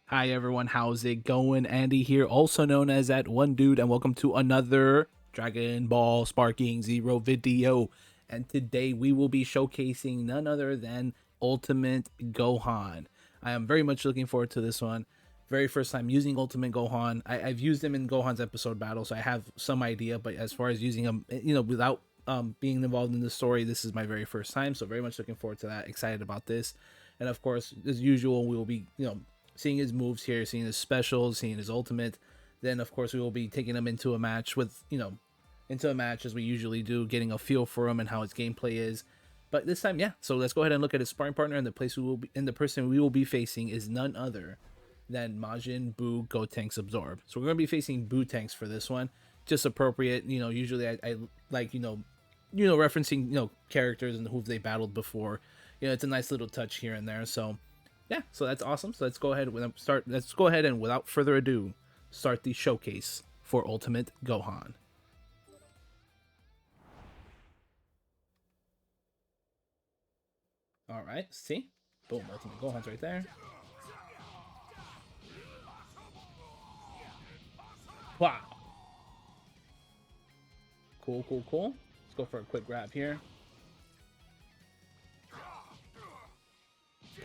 Hi everyone, how's it going? Andy here, also known as that one dude, and welcome to another Dragon Ball Sparking Zero video. And today we will be showcasing none other than Ultimate Gohan. I am very much looking forward to this one. Very first time using Ultimate Gohan. I've used him in Gohan's episode battle, so I have some idea. But as far as using him, without being involved in the story, this is my very first time. So very much looking forward to that. Excited about this. And of course, as usual, we will be seeing his moves here, seeing his specials, seeing his ultimate. Then of course we will be taking him into a match into a match as we usually do, getting a feel for him and how his gameplay is. But this time, yeah. So let's go ahead and look at his sparring partner, and the person we will be facing is none other than Majin Buu Gotenks Absorb. So we're gonna be facing Buu Tanks for this one. Just appropriate, usually I like referencing characters and who they battled before. It's a nice little touch here and there. So yeah, so that's awesome. So let's go ahead and without further ado, start the showcase for Ultimate Gohan. All right, see, boom, Ultimate Gohan's right there. Wow, cool, cool, cool. Let's go for a quick grab here.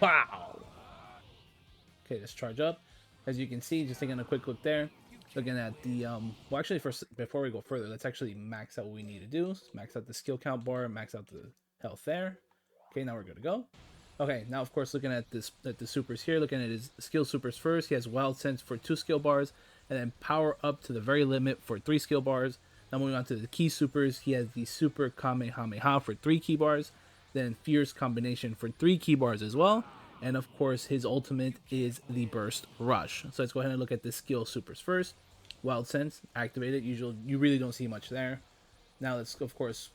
Wow. Okay, let's charge up. As you can see, just taking a quick look there, looking at the well, actually, first before we go further, let's actually max out what we need to do. Max out the skill count bar, max out the health there. Okay, now we're good to go. Okay, now of course looking at the supers here, looking at his skill supers first. He has Wild Sense for 2 skill bars, and then Power Up to the very limit for 3 skill bars. Now moving on to the key supers, he has the Super Kamehameha for 3 key bars, then Fierce Combination for 3 key bars as well. And of course, his ultimate is the Burst Rush. So let's go ahead and look at the skill supers first. Wild Sense activated. Usually, you really don't see much there. Now let's of course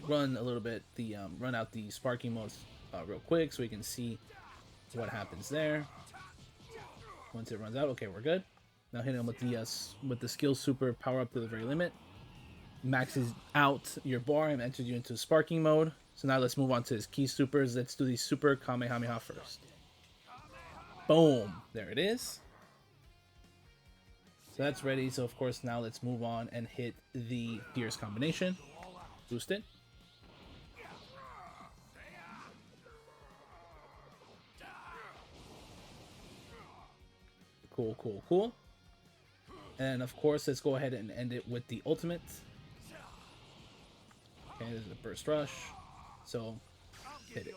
run a little bit run out the sparking modes real quick so we can see what happens there. Once it runs out, okay, we're good. Now hit him with the skill super power up to the very limit. Maxes out your bar and enters you into sparking mode. So now let's move on to his key supers. Let's do the Super Kamehameha first. Boom, there it is. So that's ready. So of course now let's move on and hit the Fierce Combination. Boost it. Cool, cool, cool. And of course, let's go ahead and end it with the ultimate. Okay, this is a Burst Rush. So, hit it.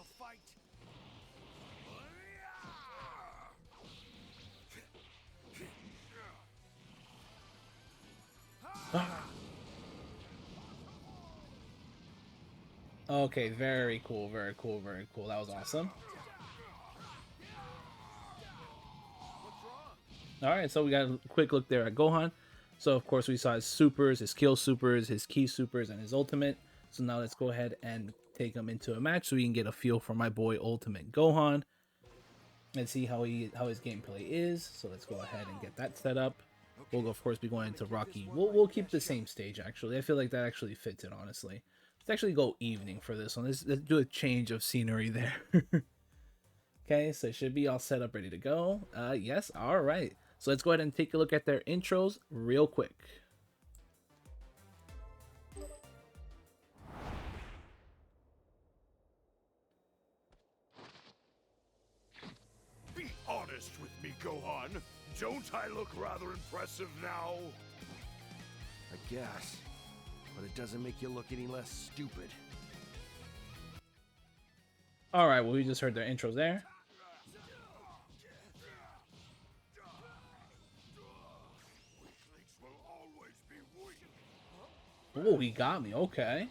Okay, very cool, very cool, very cool. That was awesome. Alright, so we got a quick look there at Gohan. So, of course, we saw his supers, his kill supers, his key supers, and his ultimate. So now let's go ahead and take him into a match so we can get a feel for my boy Ultimate Gohan. And see how his gameplay is. So let's go ahead and get that set up. We'll of course be going into Rocky. We'll keep the same stage actually. I feel like that actually fits it honestly. Let's actually go evening for this one. Let's do a change of scenery there. Okay, so it should be all set up, ready to go. Yes, all right. So let's go ahead and take a look at their intros real quick. Be honest with me, Gohan. Don't I look rather impressive now? I guess, but it doesn't make you look any less stupid. All right, well, we just heard their intros there. Oh, he got me. Okay.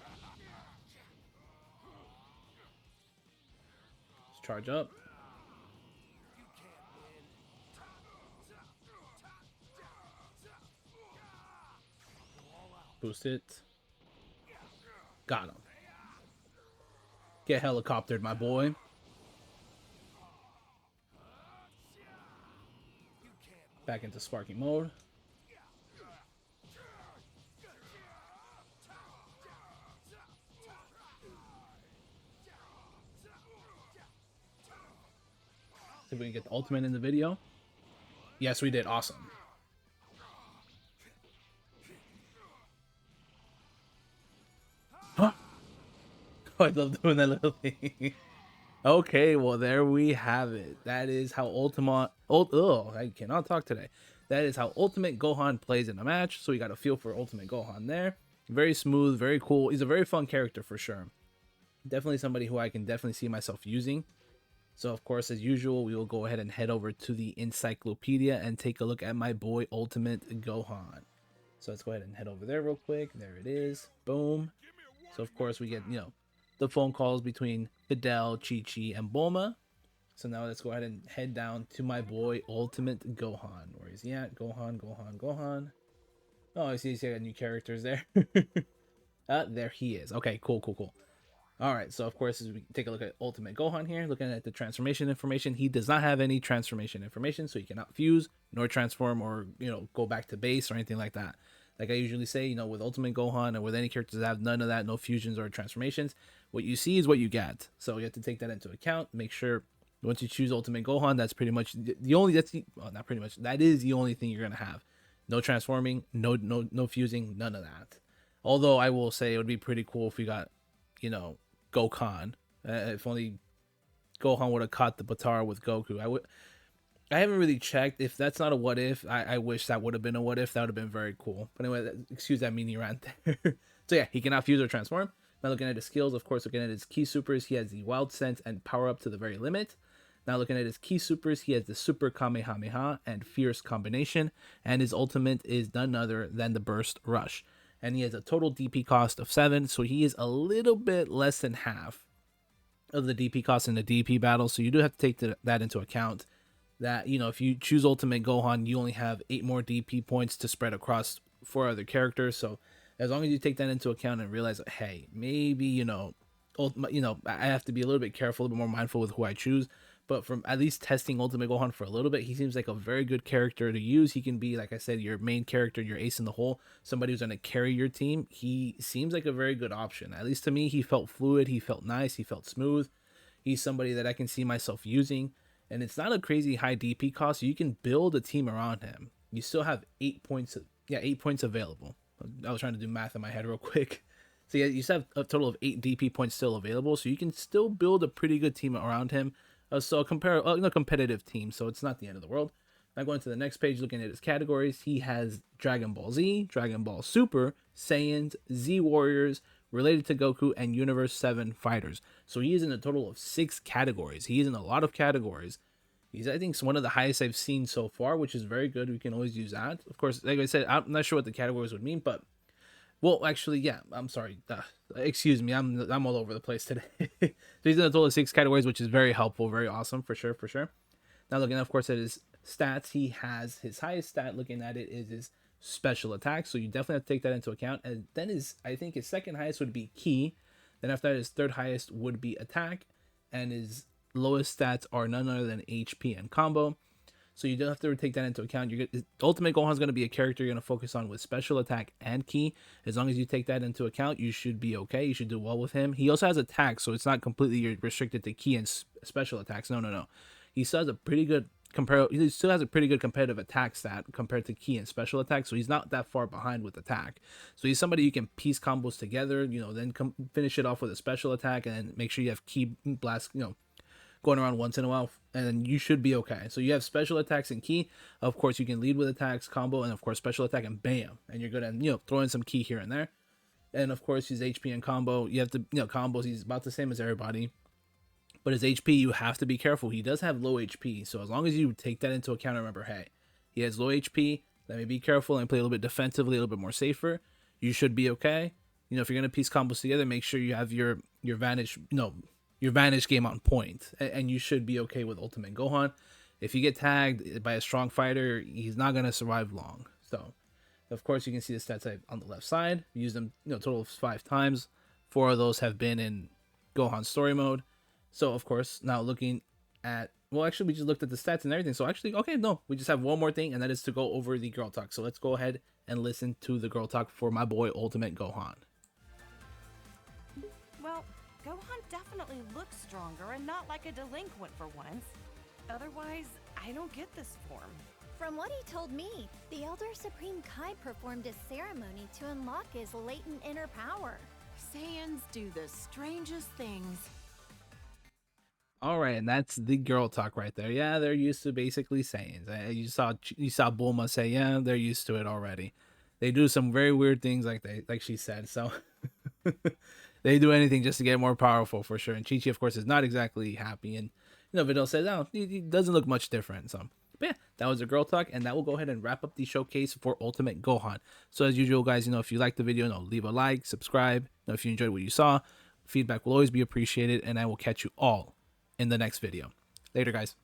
Let's charge up. Boost it. Got him. Get helicoptered, my boy. Back into sparking mode. See if we can get the ultimate in the video. Yes, we did. Awesome. Huh? I love doing that little thing. Okay, well there we have it. That is how I cannot talk today. That is how Ultimate Gohan plays in a match. So we got a feel for Ultimate Gohan there. Very smooth, very cool. He's a very fun character for sure. Definitely somebody who I can definitely see myself using. So of course, as usual, we will go ahead and head over to the encyclopedia and take a look at my boy Ultimate Gohan. So let's go ahead and head over there real quick. There it is. Boom. So of course we get, the phone calls between Fidel, Chi-Chi, and Bulma. So now let's go ahead and head down to my boy Ultimate Gohan. Where is he at? Gohan, Gohan, Gohan. Oh, I see he's got new characters there. There he is. Okay, cool, cool, cool. All right, so of course, as we take a look at Ultimate Gohan here, looking at the transformation information, he does not have any transformation information, so he cannot fuse, nor transform, or go back to base or anything like that. Like I usually say, with Ultimate Gohan or with any characters that have none of that, no fusions or transformations, what you see is what you get. So you have to take that into account. Make sure once you choose Ultimate Gohan, that's pretty much not pretty much, that is the only thing you're gonna have. No transforming, no fusing, none of that. Although I will say it would be pretty cool if we got, Gohan. If only Gohan would have caught the Batara with Goku. I haven't really checked if that's not a what if. I wish that would have been a what if. That would have been very cool. But anyway, excuse that mini rant there. So yeah, he cannot fuse or transform. Now looking at his skills, of course, looking at his key supers, he has the Wild Sense and Power Up to the very limit. Now looking at his key supers, he has the Super Kamehameha and Fierce Combination, and his ultimate is none other than the Burst Rush. And he has a total DP cost of 7, so he is a little bit less than half of the DP cost in the DP battle. So you do have to take that into account. That if you choose Ultimate Gohan, you only have 8 more DP points to spread across 4 other characters. So as long as you take that into account and realize, that, hey, maybe I have to be a little bit careful, a little bit more mindful with who I choose. But from at least testing Ultimate Gohan for a little bit, he seems like a very good character to use. He can be, like I said, your main character, your ace in the hole, somebody who's going to carry your team. He seems like a very good option. At least to me, he felt fluid, he felt nice, he felt smooth. He's somebody that I can see myself using. And it's not a crazy high DP cost, so you can build a team around him. You still have 8 points. 8 points available. I was trying to do math in my head real quick. So yeah, you still have a total of 8 DP points still available, so you can still build a pretty good team around him. So a competitive team, so it's not the end of the world. Now going to the next page, looking at his categories, he has Dragon Ball Z, Dragon Ball Super, Saiyans, Z Warriors, related to Goku, and Universe 7 fighters. So he is in a total of 6 categories. He is in a lot of categories. He's, I think, one of the highest I've seen so far, which is very good. We can always use that. Of course, like I said, I'm not sure what the categories would mean, but well, actually, yeah. I'm sorry. Excuse me. I'm all over the place today. So he's in a total of 6 categories, which is very helpful, very awesome for sure, for sure. Now looking, of course, at his stats, he has his highest stat. Looking at it is his special attack, so you definitely have to take that into account. And then I think his second highest would be ki. Then after that, his third highest would be attack, and his lowest stats are none other than HP and combo. So you do have to take that into account. Ultimate Gohan is going to be a character you're going to focus on with special attack and ki. As long as you take that into account, you should be okay. You should do well with him. He also has attack, so it's not completely restricted to ki and special attacks. No. He still has a pretty good competitive attack stat compared to ki and special attack, so he's not that far behind with attack. So he's somebody you can piece combos together, then finish it off with a special attack, and then make sure you have ki blast, going around once in a while, and you should be okay. So you have special attacks and ki. Of course, you can lead with attacks, combo, and of course special attack, and bam, and you're good. And throw in some ki here and there. And of course, his HP and combo, you have to combos. He's about the same as everybody, but his HP, you have to be careful. He does have low HP, so as long as you take that into account, remember, hey, he has low HP. Let me be careful and play a little bit defensively, a little bit more safer. You should be okay. If you're gonna piece combos together, make sure you have your Vanish, your Vanish game on point, and you should be okay with Ultimate Gohan. If you get tagged by a strong fighter, he's not gonna survive long. So, of course, you can see the stats on the left side. We used them, total of 5 times. 4 of those have been in Gohan story mode. So, of course, now looking at, well, actually, we just looked at the stats and everything. So, actually, okay, no, we just have one more thing, and that is to go over the girl talk. So, let's go ahead and listen to the girl talk for my boy Ultimate Gohan. Well, Gohan definitely looks stronger and not like a delinquent for once. Otherwise, I don't get this form. From what he told me, the Elder Supreme Kai performed a ceremony to unlock his latent inner power. Saiyans do the strangest things. All right, and that's the girl talk right there. Yeah, they're used to basically saying. You saw Bulma say, yeah, they're used to it already. They do some very weird things, like she said. So they do anything just to get more powerful for sure. And Chi Chi, of course, is not exactly happy. And Videl says, oh, he doesn't look much different. So, but yeah, that was a girl talk, and that will go ahead and wrap up the showcase for Ultimate Gohan. So as usual, guys, if you like the video, leave a like, subscribe. If you enjoyed what you saw, feedback will always be appreciated, and I will catch you all in the next video. Later, guys.